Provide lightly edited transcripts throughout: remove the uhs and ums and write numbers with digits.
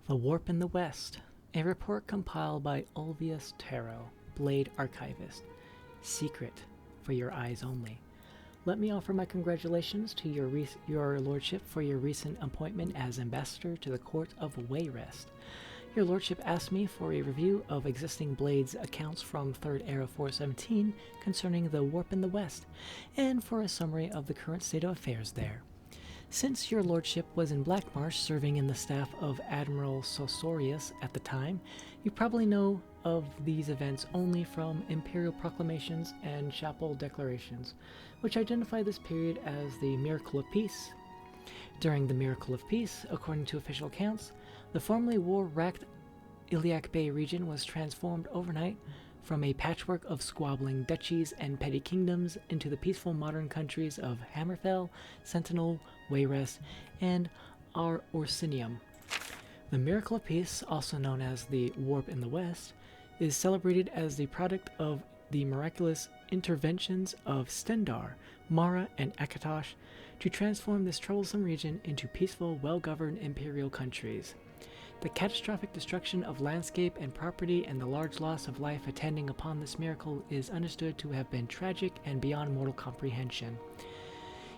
The Warp in the West, a report compiled by Ulvius Tarot, Blade Archivist. Secret, for your eyes only. Let me offer my congratulations to your lordship for your recent appointment as ambassador to the court of Wayrest. Your lordship asked me for a review of existing Blades accounts from 3rd Era 417 concerning the Warp in the West, and for a summary of the current state of affairs there. Since your lordship was in Blackmarsh serving in the staff of Admiral Sosorius at the time, you probably know of these events only from imperial proclamations and chapel declarations, which identify this period as the Miracle of Peace. During the Miracle of Peace, according to official accounts, the formerly war-racked Iliac Bay region was transformed overnight from a patchwork of squabbling duchies and petty kingdoms into the peaceful modern countries of Hammerfell, Sentinel, Wayrest, and Orsinium. The Miracle of Peace, also known as the Warp in the West, is celebrated as the product of the miraculous interventions of Stendar, Mara, and Akatosh to transform this troublesome region into peaceful, well-governed imperial countries. The catastrophic destruction of landscape and property and the large loss of life attending upon this miracle is understood to have been tragic and beyond mortal comprehension.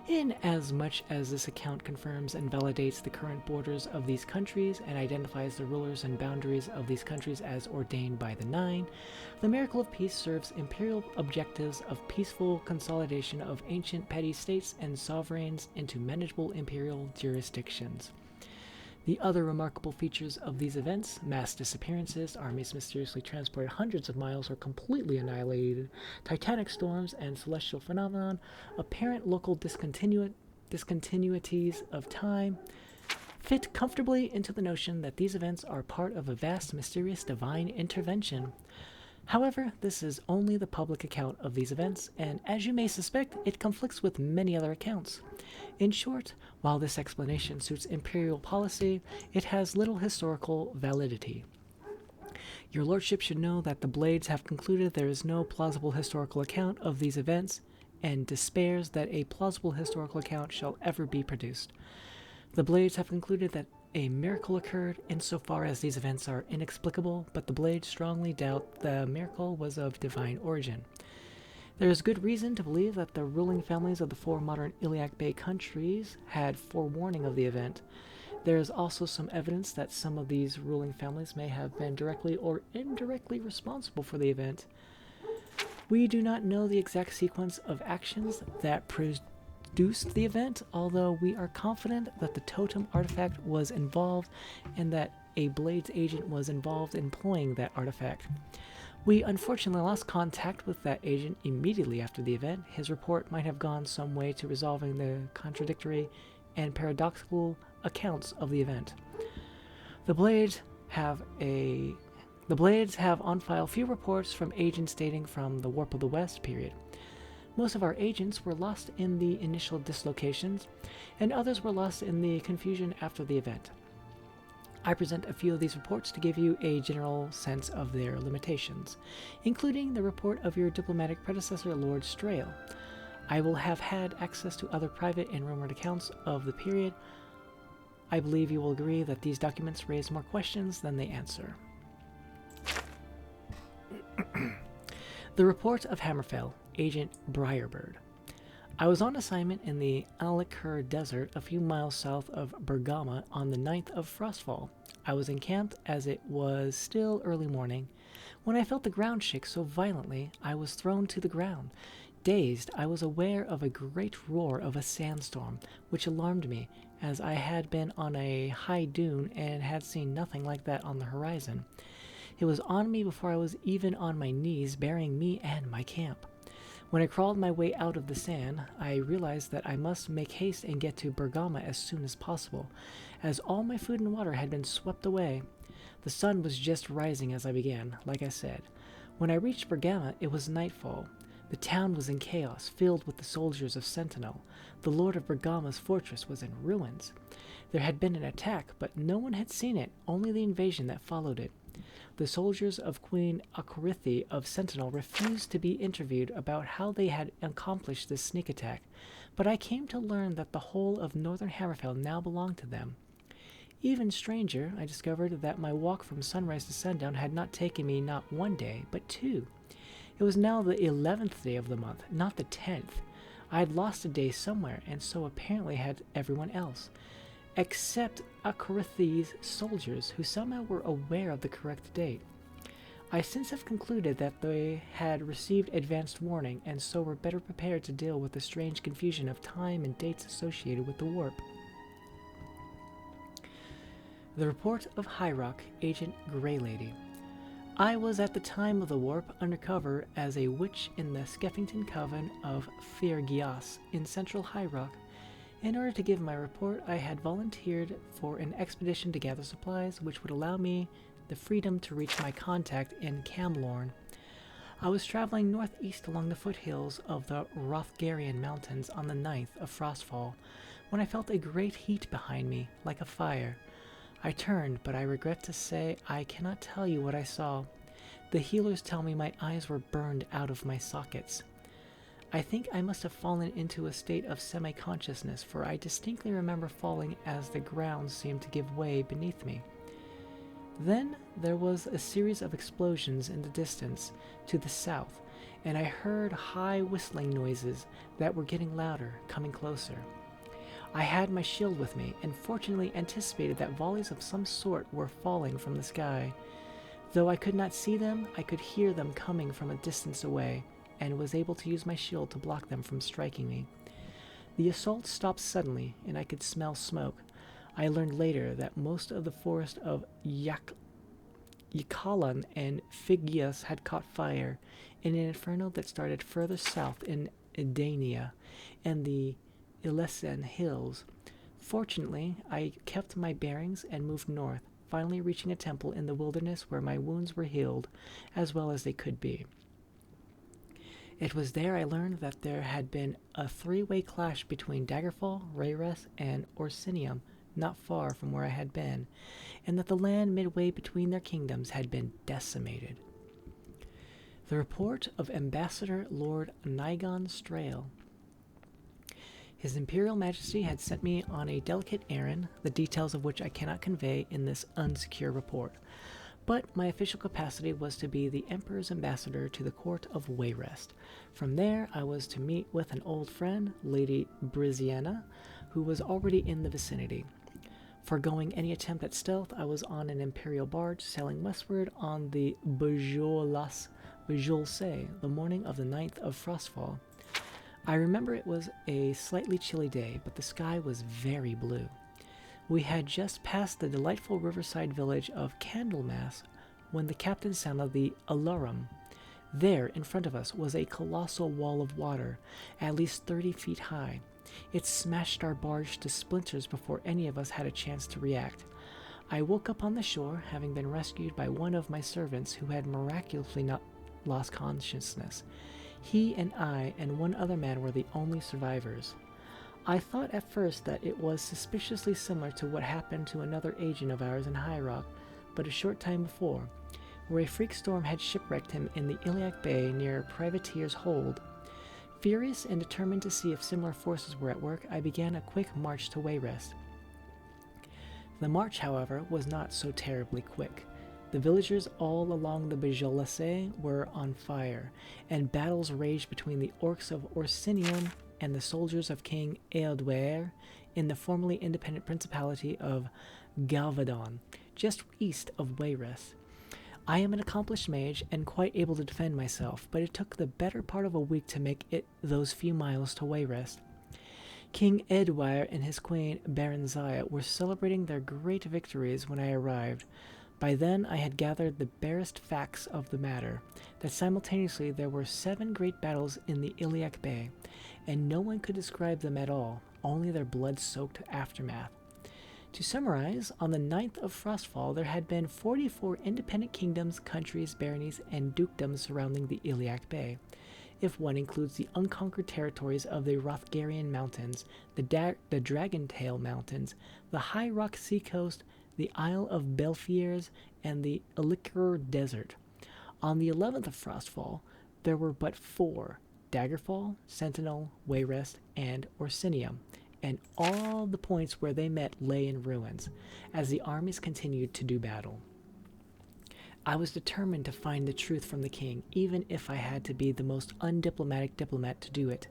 In as much as this account confirms and validates the current borders of these countries and identifies the rulers and boundaries of these countries as ordained by the Nine, the Miracle of Peace serves imperial objectives of peaceful consolidation of ancient petty states and sovereigns into manageable imperial jurisdictions. The other remarkable features of these events, mass disappearances, armies mysteriously transported hundreds of miles or completely annihilated, titanic storms and celestial phenomenon, apparent local discontinuities of time, fit comfortably into the notion that these events are part of a vast, mysterious divine intervention. However, this is only the public account of these events, and as you may suspect, it conflicts with many other accounts. In short, while this explanation suits imperial policy, it has little historical validity. Your lordship should know that the Blades have concluded there is no plausible historical account of these events, and despairs that a plausible historical account shall ever be produced. The Blades have concluded that a miracle occurred insofar as these events are inexplicable, but the Blades strongly doubt the miracle was of divine origin. There is good reason to believe that the ruling families of the 4 modern Iliac Bay countries had forewarning of the event. There is also some evidence that some of these ruling families may have been directly or indirectly responsible for the event. We do not know the exact sequence of actions that produced the event, although we are confident that the totem artifact was involved and that a Blades agent was involved in employing that artifact. We unfortunately lost contact with that agent immediately after the event. His report might have gone some way to resolving the contradictory and paradoxical accounts of the event. The Blades have on file few reports from agents dating from the Warp of the West period. Most of our agents were lost in the initial dislocations, and others were lost in the confusion after the event. I present a few of these reports to give you a general sense of their limitations, including the report of your diplomatic predecessor, Lord Strail. I will have had access to other private and rumored accounts of the period. I believe you will agree that these documents raise more questions than they answer. The Report of Hammerfell, Agent Brierbird. I was on assignment in the Alikur Desert a few miles south of Bergama on the 9th of Frostfall. I was encamped as it was still early morning when I felt the ground shake so violently I was thrown to the ground. Dazed, I was aware of a great roar of a sandstorm, which alarmed me, as I had been on a high dune and had seen nothing like that on the horizon. It was on me before I was even on my knees, burying me and my camp. When I crawled my way out of the sand, I realized that I must make haste and get to Bergama as soon as possible, as all my food and water had been swept away. The sun was just rising as I began, like I said. When I reached Bergama, it was nightfall. The town was in chaos, filled with the soldiers of Sentinel. The lord of Bergama's fortress was in ruins. There had been an attack, but no one had seen it, only the invasion that followed it. The soldiers of Queen Akorithi of Sentinel refused to be interviewed about how they had accomplished this sneak attack, but I came to learn that the whole of northern Hammerfell now belonged to them. Even stranger, I discovered that my walk from sunrise to sundown had not taken me not 1 day, but 2. It was now the 11th day of the month, not the 10th. I had lost a day somewhere, and so apparently had everyone else, except Akorithi's soldiers, who somehow were aware of the correct date. I since have concluded that they had received advanced warning, and so were better prepared to deal with the strange confusion of time and dates associated with the warp. The report of High Rock, Agent Gylady. I was at the time of the warp undercover as a witch in the Skeffington Coven of Feargias in central High Rock. In order to give my report, I had volunteered for an expedition to gather supplies, which would allow me the freedom to reach my contact in Camlorn. I was traveling northeast along the foothills of the Rothgarian Mountains on the 9th of Frostfall, when I felt a great heat behind me, like a fire. I turned, but I regret to say I cannot tell you what I saw. The healers tell me my eyes were burned out of my sockets. I think I must have fallen into a state of semi-consciousness, for I distinctly remember falling as the ground seemed to give way beneath me. Then there was a series of explosions in the distance to the south, and I heard high whistling noises that were getting louder, coming closer. I had my shield with me, and fortunately anticipated that volleys of some sort were falling from the sky. Though I could not see them, I could hear them coming from a distance away, and was able to use my shield to block them from striking me. The assault stopped suddenly, and I could smell smoke. I learned later that most of the forest of Yakalan and Figias had caught fire in an inferno that started further south in Edania and the Ilesen Hills. Fortunately, I kept my bearings and moved north, finally reaching a temple in the wilderness where my wounds were healed as well as they could be. It was there I learned that there had been a 3-way clash between Daggerfall, Rayres, and Orsinium, not far from where I had been, and that the land midway between their kingdoms had been decimated. The report of Ambassador Lord Nigon Strail. His Imperial Majesty had sent me on a delicate errand, the details of which I cannot convey in this unsecure report, but my official capacity was to be the Emperor's ambassador to the court of Wayrest. From there, I was to meet with an old friend, Lady Briziana, who was already in the vicinity. Foregoing any attempt at stealth, I was on an Imperial barge sailing westward on the Bajolse the morning of the 9th of Frostfall. I remember it was a slightly chilly day, but the sky was very blue. We had just passed the delightful riverside village of Candlemas when the captain sounded the alarum. There, in front of us, was a colossal wall of water, at least 30 feet high. It smashed our barge to splinters before any of us had a chance to react. I woke up on the shore, having been rescued by one of my servants who had miraculously not lost consciousness. He and I and one other man were the only survivors. I thought at first that it was suspiciously similar to what happened to another agent of ours in High Rock, but a short time before, where a freak storm had shipwrecked him in the Iliac Bay near Privateer's Hold. Furious and determined to see if similar forces were at work, I began a quick march to Wayrest. The march, however, was not so terribly quick. The villagers all along the Bajolse were on fire, and battles raged between the orcs of Orsinium and the soldiers of King Ealdweir in the formerly independent principality of Galvadon, just east of Wayrest. I am an accomplished mage and quite able to defend myself, but it took the better part of a week to make it those few miles to Wayrest. King Ealdweir and his queen Berenziah were celebrating their great victories when I arrived. By then I had gathered the barest facts of the matter, that simultaneously there were 7 great battles in the Iliac Bay, and no one could describe them at all, only their blood-soaked aftermath. To summarize, on the 9th of Frostfall there had been 44 independent kingdoms, countries, baronies, and dukedoms surrounding the Iliac Bay, if one includes the unconquered territories of the Rothgarian Mountains, the Dragentail Mountains, the High Rock Seacoast, the Isle of Belfiers, and the Ilicur Desert. On the 11th of Frostfall, there were but 4, Daggerfall, Sentinel, Wayrest, and Orsinium, and all the points where they met lay in ruins, as the armies continued to do battle. I was determined to find the truth from the king, even if I had to be the most undiplomatic diplomat to do it.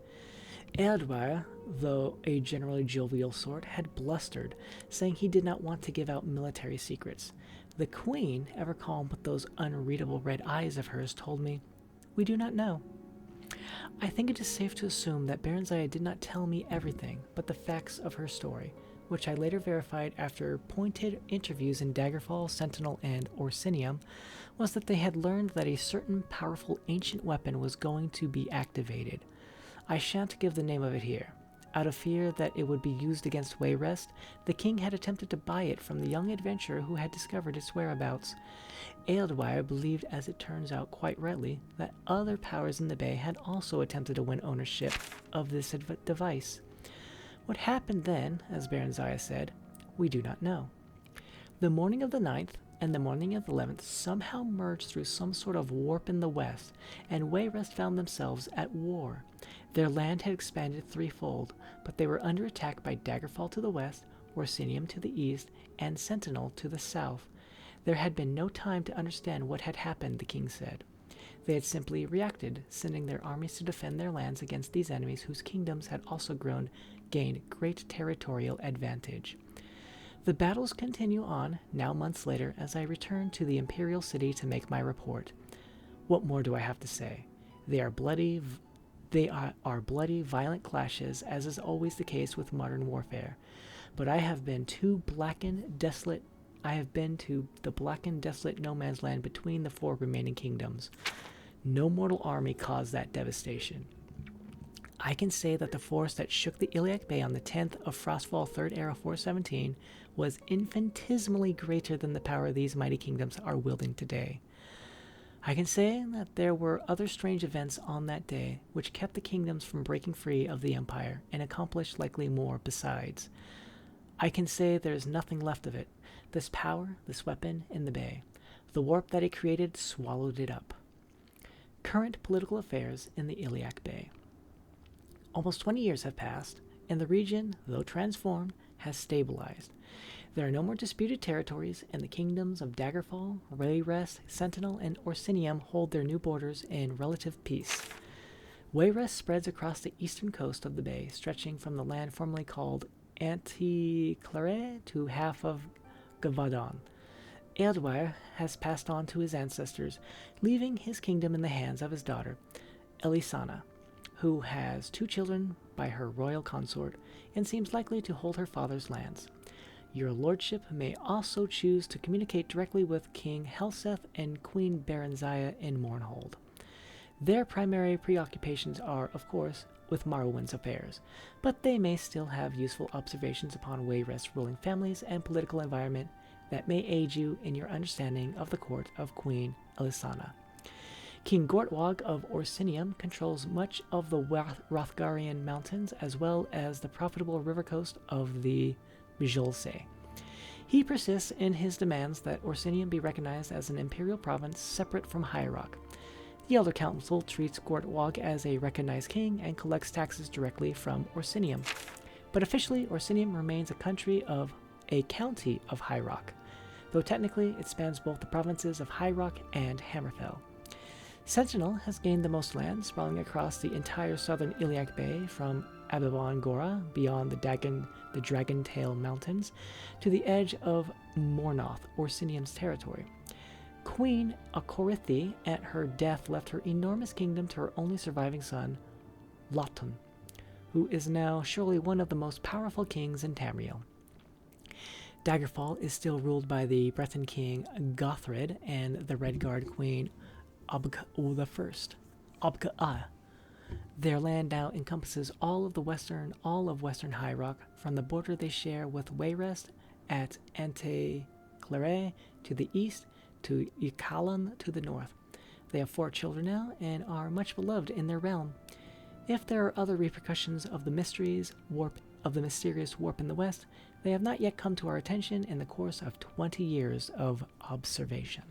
Eadwire, though a generally jovial sort, had blustered, saying he did not want to give out military secrets. The queen, ever calm with those unreadable red eyes of hers, told me, "We do not know." I think it is safe to assume that Baronzaya did not tell me everything, but the facts of her story, which I later verified after pointed interviews in Daggerfall, Sentinel, and Orsinium, was that they had learned that a certain powerful ancient weapon was going to be activated. I shan't give the name of it here. Out of fear that it would be used against Wayrest, the king had attempted to buy it from the young adventurer who had discovered its whereabouts. Ealdwire believed, as it turns out quite rightly, that other powers in the bay had also attempted to win ownership of this device. What happened then, as Baronzaya said, we do not know. The morning of the 9th and the morning of the 11th somehow merged through some sort of warp in the west, and Wayrest found themselves at war. Their land had expanded threefold, but they were under attack by Daggerfall to the west, Orsinium to the east, and Sentinel to the south. There had been no time to understand what had happened, the king said. They had simply reacted, sending their armies to defend their lands against these enemies whose kingdoms had also gained great territorial advantage. The battles continue on, now months later, as I return to the imperial city to make my report. What more do I have to say? They are bloody, violent clashes, as is always the case with modern warfare. But I have been to the blackened, desolate no man's land between the 4 remaining kingdoms. No mortal army caused that devastation. I can say that the force that shook the Iliac Bay on the 10th of Frostfall 3rd Era 417 was infinitesimally greater than the power these mighty kingdoms are wielding today. I can say that there were other strange events on that day which kept the kingdoms from breaking free of the Empire, and accomplished likely more besides. I can say there is nothing left of it, this power, this weapon, in the Bay. The warp that it created swallowed it up. Current political affairs in the Iliac Bay. Almost 20 years have passed, and the region, though transformed, has stabilized. There are no more disputed territories, and the kingdoms of Daggerfall, Wayrest, Sentinel, and Orsinium hold their new borders in relative peace. Wayrest spreads across the eastern coast of the bay, stretching from the land formerly called Anticlare to half of Gavadon. Ealdwire has passed on to his ancestors, leaving his kingdom in the hands of his daughter, Elisana, who has 2 children by her royal consort, and seems likely to hold her father's lands. Your lordship may also choose to communicate directly with King Helseth and Queen Baronzaya in Mournhold. Their primary preoccupations are, of course, with Morrowind's affairs, but they may still have useful observations upon Wayrest's ruling families and political environment that may aid you in your understanding of the court of Queen Elisana. King Gortwog of Orsinium controls much of the Rothgarian mountains, as well as the profitable river coast of the Bijolse. He persists in his demands that Orsinium be recognized as an imperial province separate from High Rock. The Elder Council treats Gortwog as a recognized king and collects taxes directly from Orsinium. But officially, Orsinium remains a county of High Rock, though technically it spans both the provinces of High Rock and Hammerfell. Sentinel has gained the most land, sprawling across the entire southern Iliac Bay from Abibon Gora, beyond the Dragon Tail Mountains, to the edge of Mornoth, Orsinium's territory. Queen Akorithi, at her death, left her enormous kingdom to her only surviving son, Lotun, who is now surely one of the most powerful kings in Tamriel. Daggerfall is still ruled by the Breton king Gothred and the Redguard queen Obka. Their land now encompasses all of western High Rock, from the border they share with Wayrest at Anticlare to the east to Ikalan to the north. They have 4 children now and are much beloved in their realm. If there are other repercussions of the mysterious warp in the west, they have not yet come to our attention in the course of 20 years of observation.